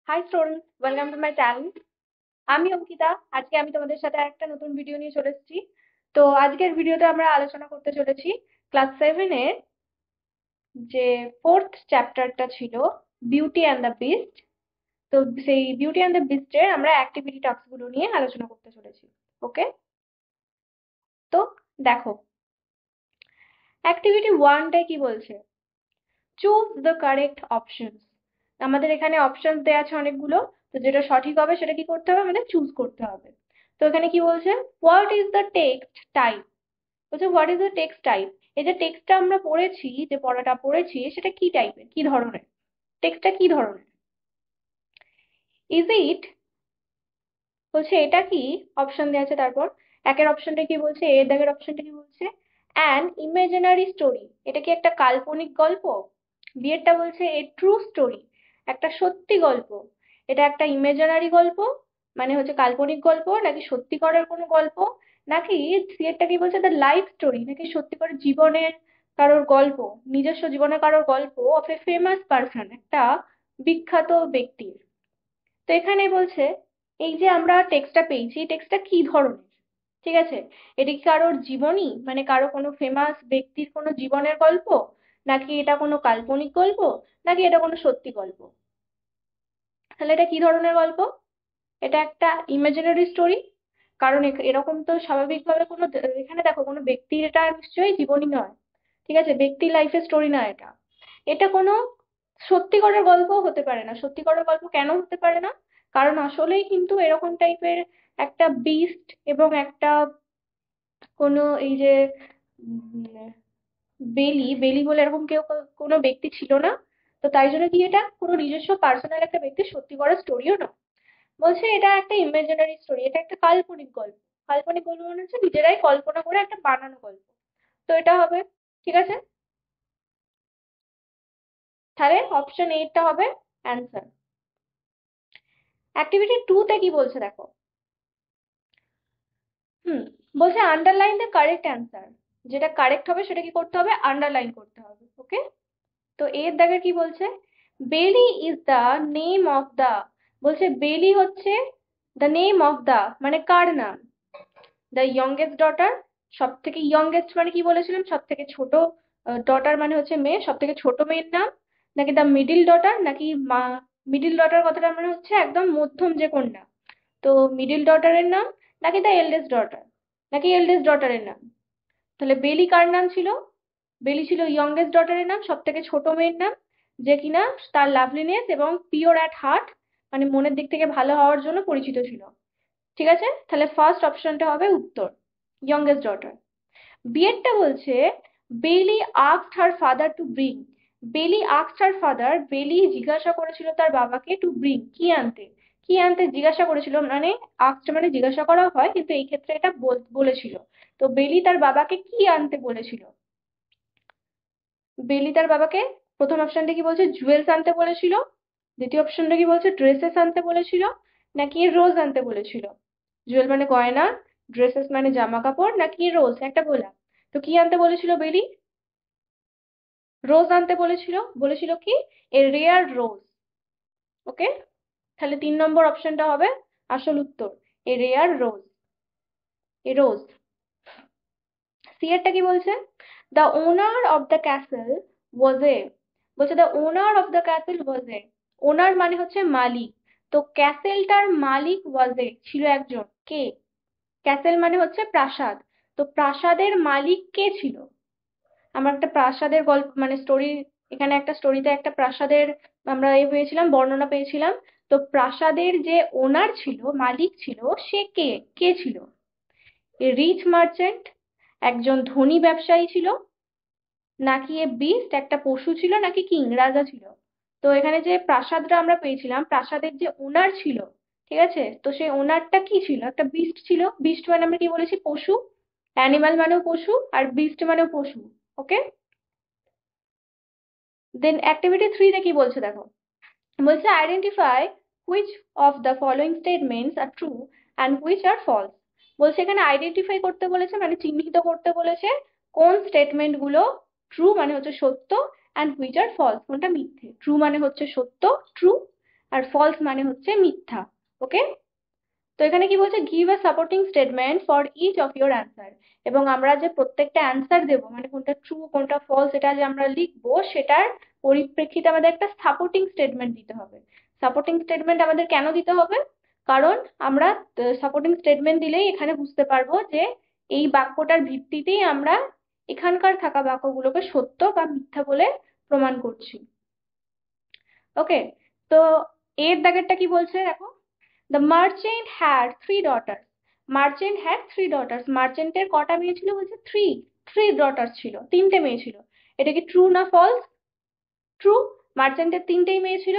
High students, welcome to my channel. আমি অঙ্কিতা। আজকে আমি তোমাদের সাথে একটা নতুন ভিডিও নিয়ে চলে এসেছি। তো আজকের ভিডিওতে আমরা আলোচনা করতে চলেছি ক্লাস 7-এর যে ফোর্থ চ্যাপ্টারটা ছিল, বিউটি অ্যান্ড দ্য বিস্ট। তো সেই বিউটি অ্যান্ড দ্য বিস্টের আমরা অ্যাক্টিভিটি টাস্কগুলো নিয়ে আলোচনা করতে চলেছি। ওকে, তো দেখো, অ্যাক্টিভিটি 1টায় কি বলছে? Choose the correct options. আমাদের এখানে অপশনস দেওয়া আছে অনেকগুলো। তো যেটা সঠিক হবে সেটা কি করতে হবে, আমাদের চুজ করতে হবে। তো এখানে কি বলছে, what is the text type? বলছে what is the text type. এই যে টেক্সটটা আমরা পড়েছি, যে পড়াটা পড়েছি, সেটা কি টাইপের, কি ধরনের? টেক্সটটা কি ধরনের? ইজ ইট, বলছে এটা কি? অপশন দেওয়া আছে। তারপর একের অপশনটা কি বলছে, এর দাগের অপশনটা কি বলছে? অ্যান ইমাজিনারি স্টোরি, এটা কি একটা কাল্পনিক গল্প? বিয়েরটা বলছে এ ট্রু স্টোরি, একটা সত্যি গল্প। এটা একটা ইমাজিনারি গল্প, মানে হচ্ছে কাল্পনিক গল্প, নাকি সত্যিকারের কোনো গল্প? নাকি সিয়েরটা কি বলছে, দ্য লাইফ স্টোরি, নাকি সত্যিকারের জীবনের কারোর গল্প, নিজস্ব জীবনের কারোর গল্প অফ এ ফেমাস পার্সন, একটা বিখ্যাত ব্যক্তির। তো এখানে বলছে এই যে আমরা টেক্সটটা পেয়েছি, টেক্সটটা কি ধরনের? ঠিক আছে, এটা কি কারোর জীবনী, মানে কারো কোনো ফেমাস ব্যক্তির কোনো জীবনের গল্প, নাকি এটা কোনো কাল্পনিক গল্প, নাকি এটা কোনো সত্যি গল্প? তাহলে এটা কি ধরনের গল্প? এটা একটা ইমাজিনারি স্টোরি। কারণ এরকম তো স্বাভাবিকভাবে কোনো এখানে দেখো কোনো ব্যক্তির এটা নিশ্চয়ই জীবনী নয়। ঠিক আছে, ব্যক্তির লাইফের স্টোরি না এটা। এটা কোনো সত্যিকারের গল্প হতে পারে না। সত্যিকারের গল্প কেন হতে পারে না? কারণ আসলেই কিন্তু এরকম টাইপের একটা বিস্ট এবং একটা কোনো এই যে বেলি বেলি বলে এরকম কেউ কোনো ব্যক্তি ছিল না। তো তাই জন্য কি এটা কোনো নিজস্ব পার্সোনাল একটা ব্যক্তির সত্যি করা স্টোরিও না। বলছে এটা একটা ইমাজিনারি স্টোরি, এটা একটা কাল্পনিক গল্প। কাল্পনিক গল্প মানে হচ্ছে নিজেরাই কল্পনা করে একটা বানানো গল্প। তো এটা হবে। ঠিক আছে, তাহলে অপশন 8টা হবে অ্যান্সার। অ্যাক্টিভিটি 2তে কি বলছে দেখো। হুম, বলছে আন্ডারলাইন দ্য কারেক্ট অ্যান্সার। যেটা কারেক্ট হবে সেটা কি করতে হবে, আন্ডারলাইন করতে হবে। ওকে, তো এর দাগে কি বলছে, বেলি is the name of the. বলছে বেলি হচ্ছে দ্য নেম অফ দ্য, মানে কার নাম? দ্য ইয়ংগেস্ট ডটার, সব থেকে ইয়ংগেস্ট মানে কি বলেছিলাম, সব থেকে ছোট। ডটার মানে হচ্ছে মেয়ে, সব থেকে ছোট মেয়ের নাম। নাকি দ্য মিডিল ডটার, নাকি মা। মিডিল ডটার কথাটা মানে হচ্ছে একদম মধ্যম যে কন্যা। তো মিডিল ডটারের নাম, নাকি দ্য এল্ডেস্ট ডটার, নাকি এল্ডেস্ট ডটারের নাম? তাহলে বেলি কার নাম ছিল? বেলি ছিল ইয়ংগেস্ট ডটারের নাম, সব থেকে ছোট মেয়ের নাম, যে কিনা তার লাভলিনেস এবং পিওর অ্যাট হার্ট, মানে মনের দিক থেকে ভালো হওয়ার জন্য পরিচিত ছিল। ঠিক আছে, তাহলে ফার্স্ট অপশনটা হবে উত্তর, ইয়ংগেস্ট ডটার। বিয়েরটা বলছে বেলি asked her father to bring. বেলি আস্কড হার ফাদার, বেলি জিজ্ঞাসা করেছিল তার বাবাকে, টু ব্রিং কি আনতে। কি আনতে জিজ্ঞাসা করেছিল, মানে আস্কড মানে জিজ্ঞাসা করা হয়, কিন্তু এই ক্ষেত্রে এটা বলেছিল। তো বেলি তার বাবাকে কি আনতে বলেছিল? বেলি তার বাবাকে, প্রথম অপশনটা কি বলছে, জুয়েলস আনতে বলেছিল। দ্বিতীয় অপশনটা কি বলছে, ড্রেসেস আনতে বলেছিল, নাকি রোজ আনতে বলেছিল? জুয়েল মানে গয়না, ড্রেসেস মানে জামা কাপড়, নাকি রোজ একটা গোলাপ? তো কি আনতে বলেছিল বেলি? রোজ আনতে বলেছিল। বলেছিল কি, এ রেয়ার রোজ। ওকে, তাহলে 3 নম্বর অপশনটা হবে আসল উত্তর, এ রেয়ার রোজ, এ রোজ। সি এরটা কি বলছে, the owner of the castle was a. বলছে the owner of the castle was a. Owner মানে হচ্ছে মালিক। তো ক্যাসেলটার মালিক ওয়াজ এ ছিল একজন, কে? ক্যাসেল মানে হচ্ছে প্রাসাদ। তো প্রাসাদের মালিক কে ছিল? আমরা একটা প্রাসাদের গল্প মানে স্টোরি, এখানে একটা স্টোরিতে একটা প্রাসাদের আমরা পেয়েছিলাম, বর্ণনা পেয়েছিলাম। তো প্রাসাদের যে ওনার ছিল, মালিক ছিল, সে কে? কে ছিল? এ রিচ মার্চেন্ট, একজন ধনী ব্যবসায়ী ছিল, নাকি এ বিস্ট একটা পশু ছিল, নাকি কিং রাজা ছিল? তো এখানে যে প্রাসাদটা আমরা পেয়েছিলাম, প্রাসাদের যে ওনার ছিল, ঠিক আছে, তো সেই ওনারটা কি ছিল, একটা বিস্ট ছিল। বিস্ট মানে আমরা কি বলেছি, পশু। অ্যানিমাল মানেও পশু, আর বিস্ট মানেও পশু। ওকে, দেন অ্যাক্টিভিটি 3তে কি বলছে দেখো। বলছে identify which of the following statements are true and which are false. বলছে এখানে আইডেন্টিফাই করতে বলেছে, মানে চিহ্নিত করতে বলেছে কোন স্টেটমেন্ট গুলো ট্রু মানে হচ্ছে সত্য, অ্যান্ড হুইচ আর ফলস কোনটা মিথ্যে। ট্রু মানে হচ্ছে সত্য, ট্রু, আর ফলস মানে হচ্ছে মিথ্যা। ওকে, তো এখানে কি বলছে, give a supporting statement for each of your answer. এবং আমরা যে প্রত্যেকটা অ্যান্সার দেবো, মানে কোনটা ট্রু কোনটা ফলস এটা যে আমরা লিখবো, সেটার পরিপ্রেক্ষিতে আমাদের একটা সাপোর্টিং স্টেটমেন্ট দিতে হবে। সাপোর্টিং স্টেটমেন্ট আমাদের কেন দিতে হবে? কারণ আমরা সাপোর্টিং স্টেটমেন্ট দিলেই এখানে বুঝতে পারবো যে এই বাক্যটার ভিত্তিতেই আমরা এখানকার থাকা বাক্যগুলোকে সত্য বা মিথ্যা বলে প্রমাণ করছি। ওকে, তো এর দাগেরটা কি বলছে দেখো, the merchant had three daughters. Merchant had three daughters, মার্চেন্টের কটা মেয়ে ছিল বলছে থ্রি, থ্রি ডটার্স ছিল, তিনটে মেয়ে ছিল। এটা কি ট্রু না ফলস? ট্রু। মার্চেন্টের তিনটেই মেয়ে ছিল,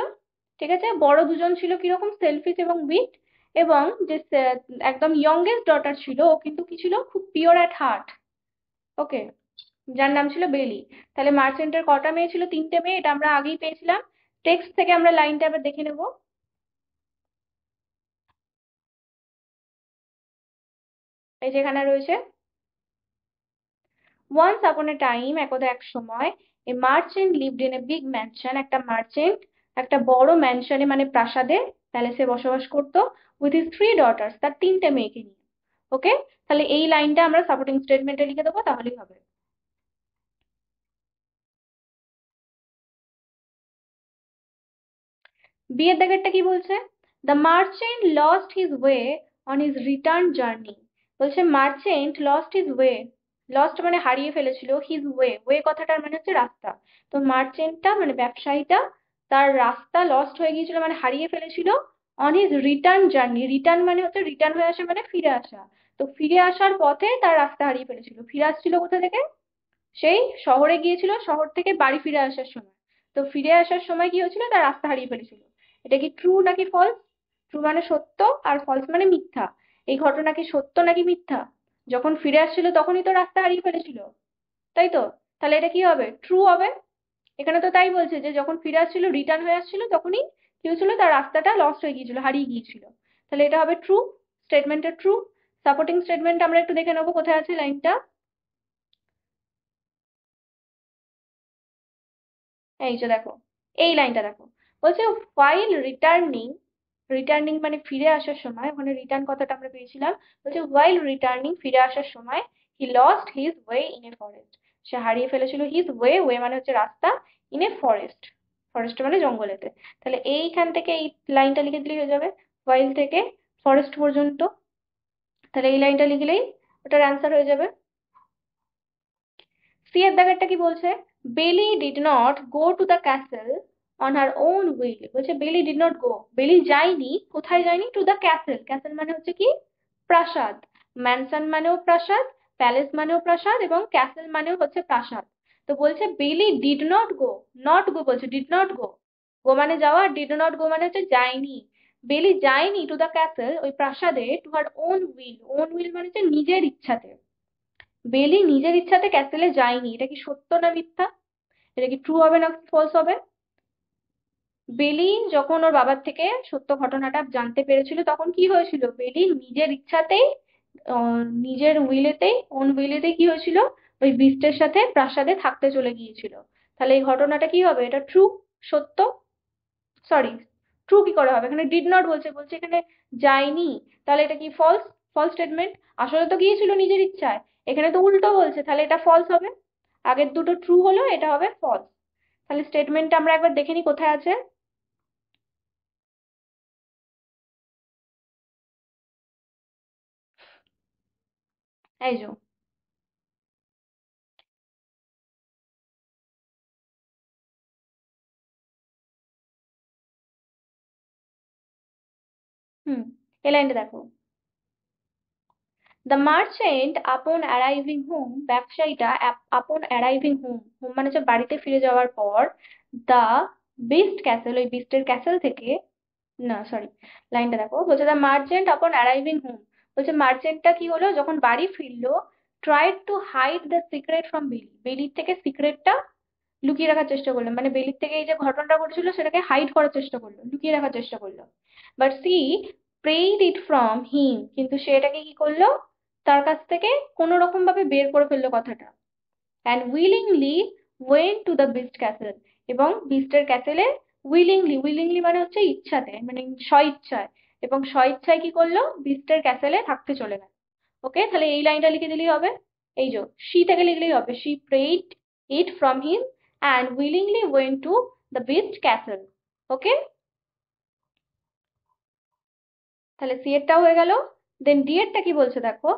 ঠিক আছে। বড় দুজন ছিল কিরকম, সেলফিশ এবং উইট। এবং যে একদম ইয়ংগেস্ট ডটার ছিল, ও কিন্তু কি ছিল, খুব পিওর অ্যাট হার্ট। ওকে, যার নাম ছিল বেলি। তাহলে মার্চেন্টের কটা মেয়ে ছিল, তিনটে মেয়ে, এটা আমরা আগেই পেয়েছিলাম। টেক্সট থেকে আমরা লাইনটা আবার দেখে নেব। এই যেখানে রয়েছে, ওয়ান্স আপন এ টাইম, একদা এক সময়, a merchant lived in a big mansion, একটা মার্চেন্ট একটা বড় ম্যানশনে মানে প্রাসাদে, প্যালেসে বসবাস করতো, উইথ হিজ থ্রি ডটার্স, তার তিনটে মেয়েকে নিয়ে। ওকে, তাহলে এই লাইনটা আমরা সাপোর্টিং স্টেটমেন্টে লিখে দেবো, তাহলেই হবে। বিয়ের দাগেরটা কি বলছে, the merchant lost his way on his return journey. বলছে merchant lost his way, lost মানে হারিয়ে ফেলেছিল, হিজ ওয়ে, ওয়ে কথাটার মানে হচ্ছে রাস্তা। তো মার্চেন্টটা মানে ব্যবসায়ীটা, তার রাস্তা লস্ট হয়ে গিয়েছিল মানে হারিয়ে ফেলেছিল, on his return journey. Return মানে হচ্ছে রিটার্ন হয়ে আসা মানে ফিরে আসা। তো ফিরে আসার পথে তার রাস্তা হারিয়ে ফেলেছিল। ফিরে আসছিল কোথা থেকে, সেই শহরে গিয়েছিল, শহর থেকে বাড়ি ফিরে আসার সময়। তো ফিরে আসার সময় কি হয়েছিল, তার রাস্তা হারিয়ে ফেলেছিল। এটা কি ট্রু নাকি ফলস? ট্রু মানে সত্য, আর ফলস মানে মিথ্যা। এই ঘটনা কি সত্য নাকি মিথ্যা? যখন ফিরে আসছিল তখনই তো রাস্তা হারিয়ে ফেলেছিল, তাই তো। তাহলে এটা কি হবে, ট্রু হবে। এখানে তো তাই বলছে যে যখন ফিরে আসছিল, রিটার্ন হয়ে আসছিল, তখনই কি হয়েছিল, তার রাস্তাটা লস্ট হয়ে গিয়েছিল, হারিয়ে গিয়েছিল। তাহলে এটা হবে ট্রু, স্টেটমেন্টটা ট্রু। সাপোর্টিং স্টেটমেন্ট আমরা একটু দেখে নেবো কোথায় আছে লাইনটা। এই যে দেখো, এই লাইনটা দেখো, বলছে while রিটার্নিং, রিটার্নিং মানে ফিরে আসার সময়, ওখানে রিটার্ন কথাটা আমরা পেয়েছিলাম। বলছে while রিটার্নিং, ফিরে আসার সময়, he lost his way in a forest, সে হারিয়ে ফেলেছিল হিজ ওয়ে, ওয়ে মানে হচ্ছে রাস্তা, ইন এ ফরেস্ট, ফরেস্ট মানে জঙ্গলেতে। তাহলে এইখান থেকে এই লাইনটা লিখে দিলেই হয়ে যাবে, while থেকে ফরেস্ট পর্যন্ত। তাহলে এই লাইনটা লিখলেই ওটার অ্যান্সার হয়ে যাবে। সি এর দাগেরটা কি বলছে, বেলি did not go to the castle on her own will. বলছে বেলি ডিড নট গো, বেলি যায়নি, কোথায় যায়নি, টু দ্য ক্যাসেল। ক্যাসেল মানে হচ্ছে কি, প্রাসাদ। ম্যানসন মানেও প্রাসাদ, প্যালেস মানেও প্রাসাদ, এবং ক্যাসেল মানেও হচ্ছে প্রাসাদ। তো বলছে বেলি did not go, not go বলছে, ডিড নট গো। গো মানে যাওয়া, ডিড নট গো মানে হচ্ছে যায়নি। বেলি যায়নি টু দ্য ক্যাসেল, ওই প্রাসাদে, to her own will. On will মানে হচ্ছে নিজের ইচ্ছাতে। বেলি নিজের ইচ্ছাতে ক্যাসেলে যায়নি, এটা কি সত্য না মিথ্যা? এটা কি ট্রু হবে না ফলস হবে? বেলি যখন ওর বাবার থেকে সত্য ঘটনাটা জানতে পেরেছিল, তখন কি হয়েছিল, বেলি নিজের ইচ্ছাতেই, নিজের উইলেতেই, ওন উইলেতেই কি হয়েছিল, ওই বিস্টের সাথে প্রাসাদে থাকতে চলে গিয়েছিল। তাহলে এই ঘটনাটা কি হবে, এটা ট্রু, সত্য। সরি, ট্রু কি করে হবে, এখানে ডিড নট বলছে, বলছে এখানে যায়নি। তাহলে এটা কি ফলস, ফলস স্টেটমেন্ট। আসলে তো গিয়েছিল নিজের ইচ্ছায়, এখানে তো উল্টো বলছে, তাহলে এটা ফলস হবে। আগের দুটো ট্রু হলো, এটা হবে ফলস। তাহলে স্টেটমেন্টটা আমরা একবার দেখে নিই কোথায় আছে। এই যো, হুম, এই লাইনটা দেখো, the merchant upon arriving home, ব্যবসায়ীটা আপন অ্যারাইভিং হোম, হোম মানে হচ্ছে বাড়িতে ফিরে যাওয়ার পর, দ্য বিস্ট ক্যাসেল, ওই বিস্টের ক্যাসেল থেকে, না সরি, লাইনটা দেখো, বলছে the merchant upon arriving home. বলছে মার্চেন্টটা কি হলো, যখন বাড়ি ফিরলো, tried to hide the secret from Belle, বেলির থেকে সিক্রেটটা লুকিয়ে রাখার চেষ্টা করলো, মানে বেলির থেকে এই যে ঘটনাটা ঘটেছিল সেটাকে হাইড করার চেষ্টা করলো, লুকিয়ে রাখার চেষ্টা করলো। But she pried it from him, কিন্তু সে এটাকে কি করলো, তার কাছ থেকে কোনো রকম ভাবে বের করে ফেললো কথাটা। And willingly went to the beast castle, এবং বিস্টের ক্যাসেলে উইলিংলি, উইলিংলি মানে হচ্ছে ইচ্ছাতে, মানে স্বইচ্ছায়, এবং স্বইচ্ছায় কি করলো, বিস্টের ক্যাসেলে থাকতে চলে গেল। ওকে, তাহলে এই লাইনটা লিখে দিলেই হবে। এই যে শি থেকে লিখলেই হবে, she pried it from him and willingly went to the beast castle. Okay, তাহলে সি এরটাও হয়ে গেল। দেন ডি এরটা কি বলছে দেখো,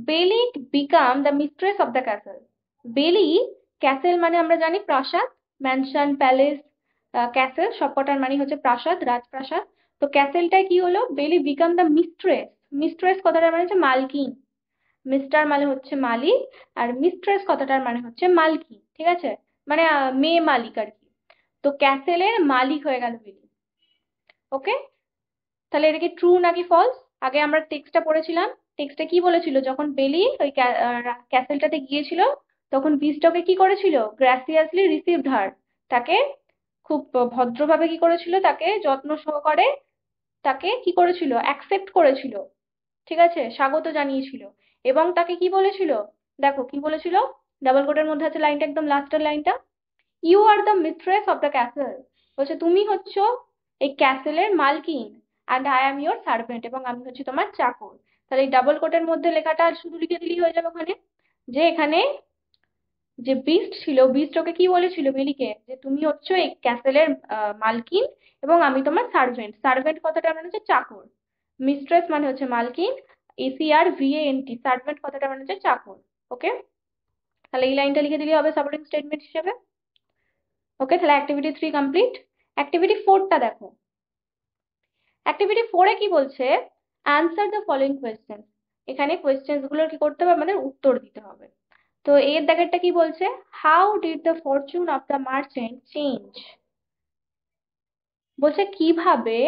বেলি become the mistress of the castle. বেলি, ক্যাসেল মানে আমরা জানি প্রাসাদ, ম্যানশন, প্যালেস, ক্যাসেল সবকটার মানে হচ্ছে প্রাসাদ, রাজপ্রাসাদ। তো ক্যাসেলটায় কি হলো, বেলি বিকাম দ্য মিস্ট্রেস। মিস্ট্রেস কথাটার মানে হচ্ছে মালকিন, মিস্টার মানে হচ্ছে মালিক, আর মিস্ট্রেস কথাটার মানে হচ্ছে মালকিন, ঠিক আছে, মানে মেয়ে মালিক আর কি। তো ক্যাসেলের মালিক হয়ে গেল বেলি। ওকে, তাহলে এটা কি ট্রু নাকি ফলস? আগে আমরা টেক্সটটা পড়েছিলাম, টেক্সটে কি বলেছিল, যখন বেলি ওই ক্যাসেলটাতে গিয়েছিল, তখন বিস্টকে কি করেছিল, গ্রাসিয়াসলি রিসিভড হার, তাকে খুব ভদ্রভাবে কি করেছিল, তাকে যত্ন সহকারে তাকে কি করেছিল, অ্যাকসেপ্ট করেছিল, ঠিক আছে, স্বাগত জানিয়েছিল। এবং তাকে কি বলেছিল, দেখো কি বলেছিল, ডাবল কোটের মধ্যে আছে লাইনটা, একদম লাস্টের লাইনটা, you are the mistress of the castle. বলছে তুমি হচ্ছ এই ক্যাসেলের মালকিন, and I am your servant, এবং আমি হচ্ছি তোমার চাকর। তাহলে এই ডাবল কোটের মধ্যে লেখাটা শুধু লিখে দিলেই হয়ে যাবে ওখানে, যে এখানে যে বিস্ট ছিল, বিস্ট ওকে কি বলেছিল বেলিকে, যে তুমি হচ্ছ এই ক্যাসেলের মালকিন, এবং আমি তোমার সার্ভেন্ট। সার্ভেন্ট কথাটা মানে হচ্ছে চাকর, মিস্ট্রেস মানে হচ্ছে মালকিন, SERVANT, সার্ভেন্ট কথাটা মানে হচ্ছে চাকর। ওকে, তাহলে এই লাইনটা লিখে দিলেই হবে সাপোর্টিং স্টেটমেন্ট হিসেবে। ওকে, তাহলে অ্যাক্টিভিটি 3 কমপ্লিট। অ্যাক্টিভিটি 4টা দেখো, অ্যাক্টিভিটি 4-এ কি বলছে, অ্যান্সার দ্য ফলোইং কোয়েশ্চেন। এখানে কোয়েশ্চেন্স গুলোর কি করতে হবে, আমাদের উত্তর দিতে হবে। তো এর দাগেরটা কি বলছে, how did the fortune of the merchant change. বলছে কিভাবে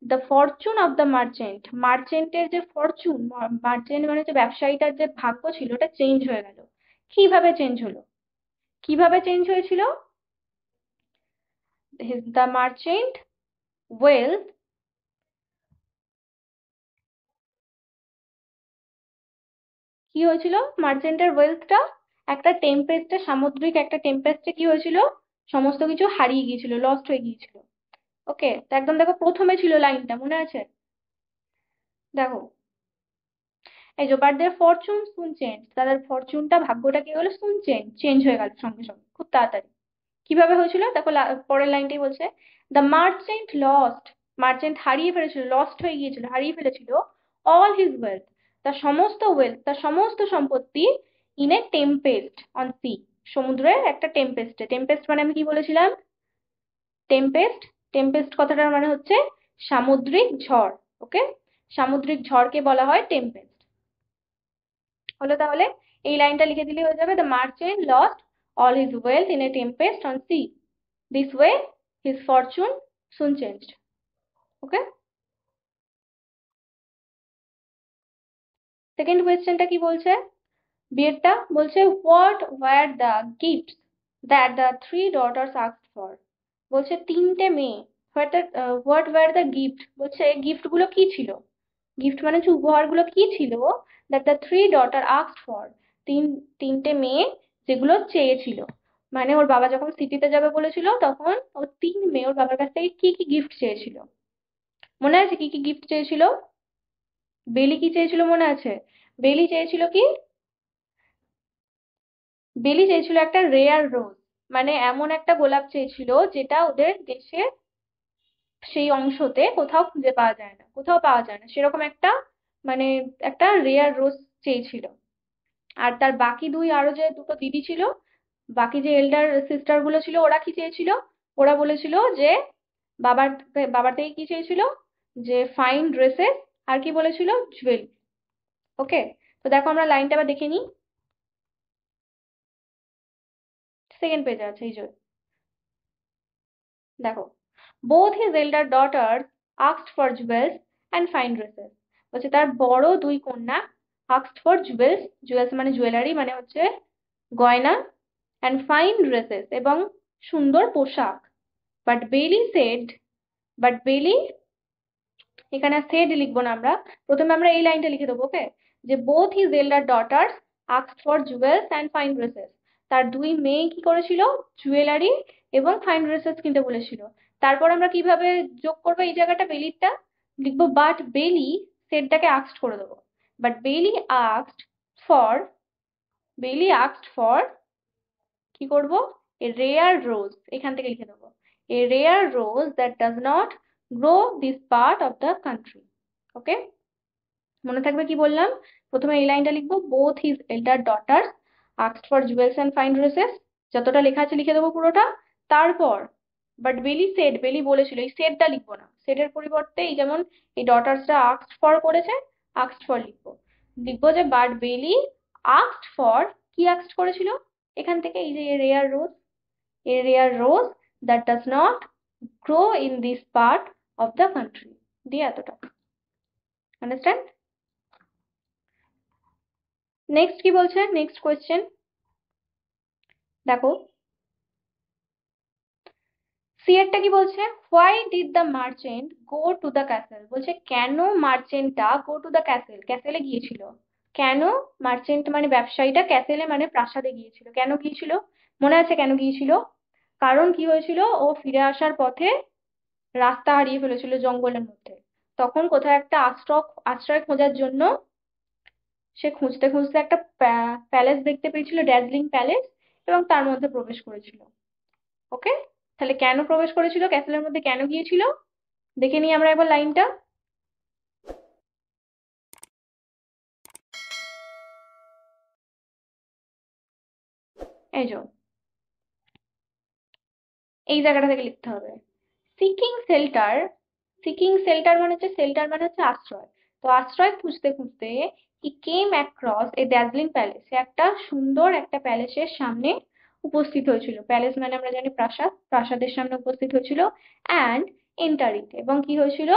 the fortune of the merchant, মার্চেন্টের যে ফরচুন, মার্চেন্ট মানে যে ব্যবসায়ীটার যে ভাগ্য ছিল, ওটা চেঞ্জ হয়ে গেল। কিভাবে চেঞ্জ হলো, কিভাবে চেঞ্জ হয়েছিল, দ্য মার্চেন্ট ওয়েলথ, কি হয়েছিল, মার্চেন্টের ওয়েলথটা একটা টেম্পেস্টে, সামুদ্রিক একটা টেম্পেস্টে কি হয়েছিল, সমস্ত কিছু হারিয়ে গিয়েছিল, লস্ট হয়ে গিয়েছিল। ওকে, তো একদম দেখো প্রথমে ছিল লাইনটা, মনে আছে, দেখো এই যে but their fortune soon change, তাদের ফরচুনটা, ভাগ্যটা কি হলো, সুন চেঞ্জ, চেঞ্জ হয়ে গেল সঙ্গে সঙ্গে, খুব তাড়াতাড়ি। কিভাবে হয়েছিল দেখো, পরের লাইনটাই বলছে, দ্য মার্চেন্ট লস্ট, মার্চেন্ট হারিয়ে ফেলেছিল, লস্ট হয়ে গিয়েছিল, হারিয়ে ফেলেছিল, অল হিজ ওয়েলথ, তার সমস্ত ওয়েলথ, তার সমস্ত সম্পত্তি, in a tempest on sea, সমুদ্রের একটা টেম্পেস্টে। টেম্পেস্ট মানে আমি কি বলেছিলাম, টেম্পেস্ট, টেম্পেস্ট কথাটার মানে হচ্ছে সামুদ্রিক ঝড়। ওকে, সামুদ্রিক ঝড়কে বলা হয় টেম্পেস্ট। হলো, তাহলে এই লাইনটা লিখে দিলে হয়ে যাবে, the merchant lost all his wealth in a tempest on sea, this way his fortune soon changed. Okay, second কোয়েশ্চেনটা কি বলছে, বিয়েরটা বলছে, what were the gifts that the three daughters asked for. বলছে তিনটে মেয়ে, হোয়াট ওয়ার দ্য গিফট, বলছে gift গুলো কি ছিল, গিফট মানে হচ্ছে উপহারগুলো কি ছিল, that the three daughter asked for, তিনটে মেয়ে যেগুলো চেয়েছিল। মানে ওর বাবা যখন সিটিতে যাবে বলেছিল, তখন ও তিন মেয়ে ওর বাবার কাছ থেকে কি কি গিফট চেয়েছিল, মনে আছে কি কি গিফট চেয়েছিল, বেলি কি চেয়েছিল মনে আছে, বেলি চেয়েছিল কি, বেলি চেয়েছিল একটা রেয়ার রোজ, মানে এমন একটা গোলাপ চেয়েছিল যেটা ওদের দেশের সেই অংশতে কোথাও খুঁজে পাওয়া যায় না, কোথাও পাওয়া যায় না, সেরকম একটা, মানে একটা রেয়ার রোজ চেয়েছিল। আর তার বাকি দুই, আরো যে দুটো দিদি ছিল, বাকি যে এল্ডার সিস্টার গুলো ছিল, ওরা কি চেয়েছিল, ওরা বলেছিল যে বাবার বাবার থেকে কি চেয়েছিল, যে ফাইন ড্রেসেস, আর কি বলেছিল, জুয়েলারি। ওকে, তো দেখো আমরা লাইনটা আবার দেখে নিই, সেকেন্ড পেজে আছে এই যে, দেখো, both his elder daughters asked for jewels and fine dresses. বলছে তার বড় দুই কন্যা আস্কড ফর জুয়েলস, জুয়েলস মানে জুয়েলারি, মানে হচ্ছে গয়না, অ্যান্ড ফাইন ড্রেসেস এবং সুন্দর পোশাক। বাট বেলি সেড, বাট বেলি, এখানে সেড লিখবো না আমরা, প্রথমে আমরা এই লাইনটা লিখে দেবো। ওকে, যে both his elder daughters asked for jewels and fine dresses, তার দুই মেয়ে কি করেছিল, জুয়েলারি এবং ফাইন ড্রেসেস কিনতে বলেছিল। তারপর আমরা কিভাবে যোগ করবো এই জায়গাটা বেলিরটা, লিখবো বাট বেলি সেটটাকে আস্কড করে দেবো। But for Belle asked for কি করব, এ রেয়ার রোজ, এখান থেকে লিখে দেবো a rare rose that does not grow this part of the country. Okay, মনে থাকবে কি বললাম? প্রথমে এই লাইনটা লিখবো, both his elder daughters asked for jewels and fine dresses, যতটা লেখা আছে লিখে দেবো পুরোটা। তারপর বাট বেলি সেড, বেলি বলেছিল, এই সেডটা লিখবো না, সেডের পরিবর্তে এই যেমন এই ডটার্সটা আস্কড ফর করেছে, আস্কড ফর লিখবো। লিখবো যে বাট বেলি আস্কড ফর, কি আস্কড করেছিল, এখান থেকে এই যে a rare rose that does not grow in this part of the country, দিয়ে এতটা। আন্ডারস্ট্যান্ড? নেক্সট কি বলছে, নেক্সট কোয়েশ্চেন দেখো, সি এরটা কি বলছে, why did the merchant go to the castle, বলছে কেন মার্চেন্টটা গো টু দ্য ক্যাসেল, ক্যাসেলে গিয়েছিল। কেন মার্চেন্ট মানে ব্যবসায়ীটা ক্যাসেলে মানে প্রাসাদে গিয়েছিল, কেন গিয়েছিল? মনে আছে কেন গিয়েছিল? কারণ কি হয়েছিল, ও ফিরে আসার পথে রাস্তা হারিয়ে ফেলেছিল জঙ্গলের মধ্যে। তখন কোথাও একটা আশ্রয় খোঁজার জন্য সে খুঁজতে খুঁজতে একটা প্যালেস দেখতে পেয়েছিল, ড্যাজলিং প্যালেস, এবং তার মধ্যে প্রবেশ করেছিল। ওকে, তাহলে কেন প্রবেশ করেছিল, ক্যাসেলের মধ্যে কেন গিয়েছিল, দেখে নিই আমরা একবার লাইনটা। এই যে এই জায়গাটা থেকে লিখতে হবে, সিকিং শেল্টার, সিকিং শেল্টার মানে হচ্ছে, শেল্টার মানে হচ্ছে আশ্রয়। তো আশ্রয় খুঁজতে খুঁজতে হি কেম অ্যাক্রস এ ড্যাজলিং প্যালেস, সে একটা সুন্দর একটা প্যালেসের সামনে উপস্থিত হয়েছিল। প্যালেস মানে আমরা জানি প্রাসাদ, প্রাসাদের সামনে উপস্থিত হয়েছিল। অ্যান্ড এন্টার ইট, এবং কি হয়েছিল,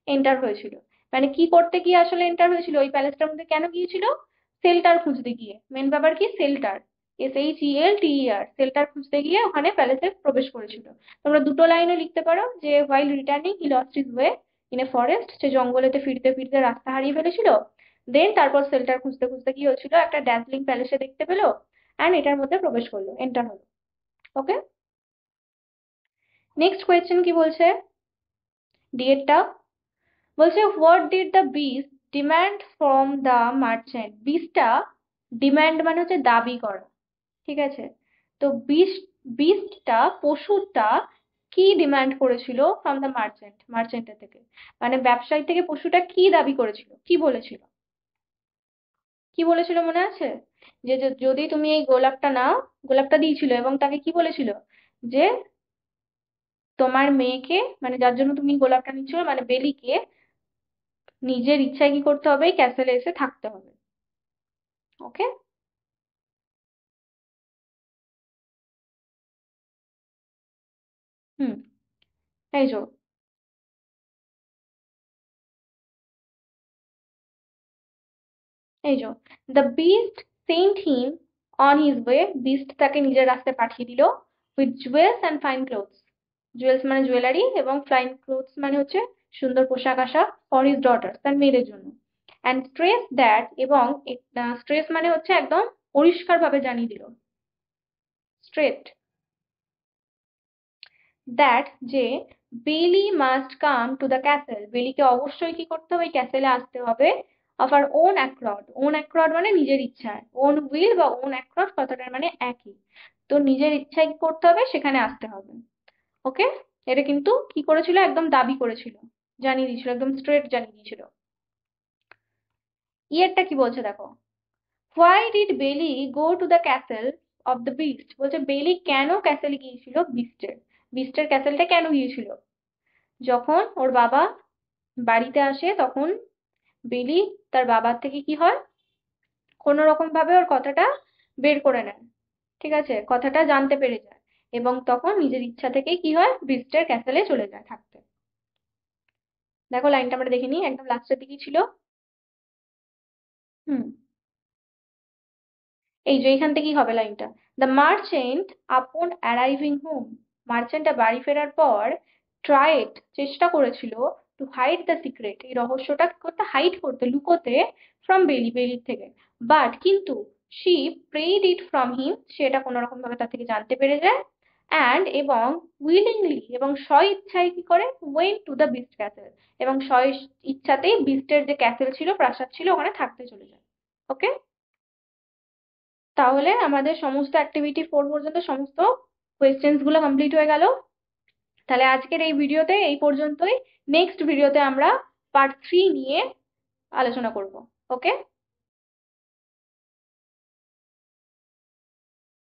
এন্টার হয়েছিল। মানে কি করতে গিয়ে আসলে এন্টার হয়েছিল, ওই প্যালেসটার মধ্যে কেন গিয়েছিল, শেল্টার খুঁজতে গিয়ে। মেন ব্যাপার কি, শেল্টার, SHELTER, শেল্টার খুঁজতে গিয়ে ওখানে প্যালেসে প্রবেশ করেছিল। তোমরা দুটো লাইনও লিখতে পারো যে while returning he lost his way in a forest, সে জঙ্গলেতে ফিরতে ফিরতে রাস্তা হারিয়ে ফেলেছিল। দেন তারপর শেল্টার খুঁজতে খুঁজতে কি হয়েছিল, একটা ড্যাজলিং প্যালেসে দেখতে পেলো, অ্যান্ড এটার মধ্যে প্রবেশ করলো, এন্টার হলো। ওকে, নেক্সট কোয়েশ্চেন কি বলছে, ডিএডটা বলছে what did the beast demand from the merchant, বিস্টটা ডিম্যান্ড মানে হচ্ছে দাবি করা, ঠিক আছে? তো বিস্টটা পশুটা কি ডিমান্ড করেছিল ফ্রম দ্য মার্চেন্ট, মার্চেন্টের থেকে, মানে ব্যবসায়ী থেকে পশুটা কি দাবি করেছিল, কি বলেছিল, কি বলেছিল মনে আছে? যে যদি তুমি এই গোলাপটা নাও, গোলাপটা দিয়েছিল এবং তাকে কি বলেছিল, যে তোমার মেয়েকে, মানে যার জন্য তুমি গোলাপটা নিচ্ছিল মানে বেলিকে, নিজের ইচ্ছায় কি করতে হবে, ক্যাসেলে এসে থাকতে হবে। ওকে, হুম, এই যো এই যো the beast sent him on his way, beast তাকে নিজের রাস্তায় পাঠিয়ে দিল, with jewels and fine clothes, jewels মানে জুয়েলারি, এবং ফাইন ক্লোথস মানে হচ্ছে সুন্দর পোশাক আশাক, ফর হিজ ডটার, তার মেয়েদের জন্য। অ্যান্ড স্ট্রেস দ্যাট, এবং স্ট্রেস মানে হচ্ছে একদম পরিষ্কার ভাবে জানিয়ে দিল, স্ট্রেট দ্যাট, যে Belle must come to the castle, বেলিকে অবশ্যই কি করতে হবে, ক্যাসেলে আসতে হবে, of her own accord, own accord মানে নিজের ইচ্ছায়, ওন উইল বা ওন অ্যাক্রড কথাটার মানে একই। তো নিজের ইচ্ছায় কি করতে হবে, সেখানে আসতে হবে। ওকে, এটা কিন্তু কি করেছিল, একদম দাবি করেছিল, জানিয়ে দিয়েছিল, একদম স্ট্রেট জানিয়ে দিয়েছিল। ইয়েরটা কি বলছে দেখো, হোয়াই ডিড বেলি go to the castle of the beast, বলছে বেলি কেন ক্যাসেলে গিয়েছিল, বিস্টের, বিস্টের ক্যাসেলটা কেন গিয়েছিল, যখন ওর বাবা বাড়িতে আসে তখন বেলি তার বাবার থেকে কি হয়, কোনো রকম ভাবে ওর কথাটা বের করে নেয়, ঠিক আছে, কথাটা জানতে পেরে যায়, এবং তখন নিজের ইচ্ছা থেকেই কি হয়, বিস্টের ক্যাসেলে চলে যায় থাকতে। দেখো লাইনটা আমরা দেখে নিই, একদম লাস্টের দিকেই ছিল। হুম, এই যে এখান থেকেই হবে লাইনটা, the merchant upon arriving home, মার্চেন্টটা বাড়ি ফেরার পর ট্রাইড, চেষ্টা করেছিল, টু হাইড দ্য সিক্রেট, এই রহস্যটা কি করতে, হাইড করতে, লুকোতে, ফ্রম বেলি, বেলির থেকে। বাট কিন্তু শি প্রেইড ইট ফ্রম হিম, সে এটা কোনো রকম ভাবে তার থেকে জানতে পেরে যায়। অ্যান্ড এবং উইলিংলি এবং স্ব ইচ্ছায় কি করে went to the beast castle, এবং স্ব ইচ্ছাতেই বিস্টের যে ক্যাসেল ছিল, প্রাসাদ ছিল, ওখানে থাকতে চলে যায়। ওকে, তাহলে আমাদের সমস্ত অ্যাক্টিভিটি 4 পর্যন্ত সমস্ত কোয়েশ্চেন্স গুলো কমপ্লিট হয়ে গেল। তাহলে আজকের এই ভিডিওতে এই পর্যন্তই। নেক্সট ভিডিওতে আমরা পার্ট 3 নিয়ে আলোচনা করব। ওকে।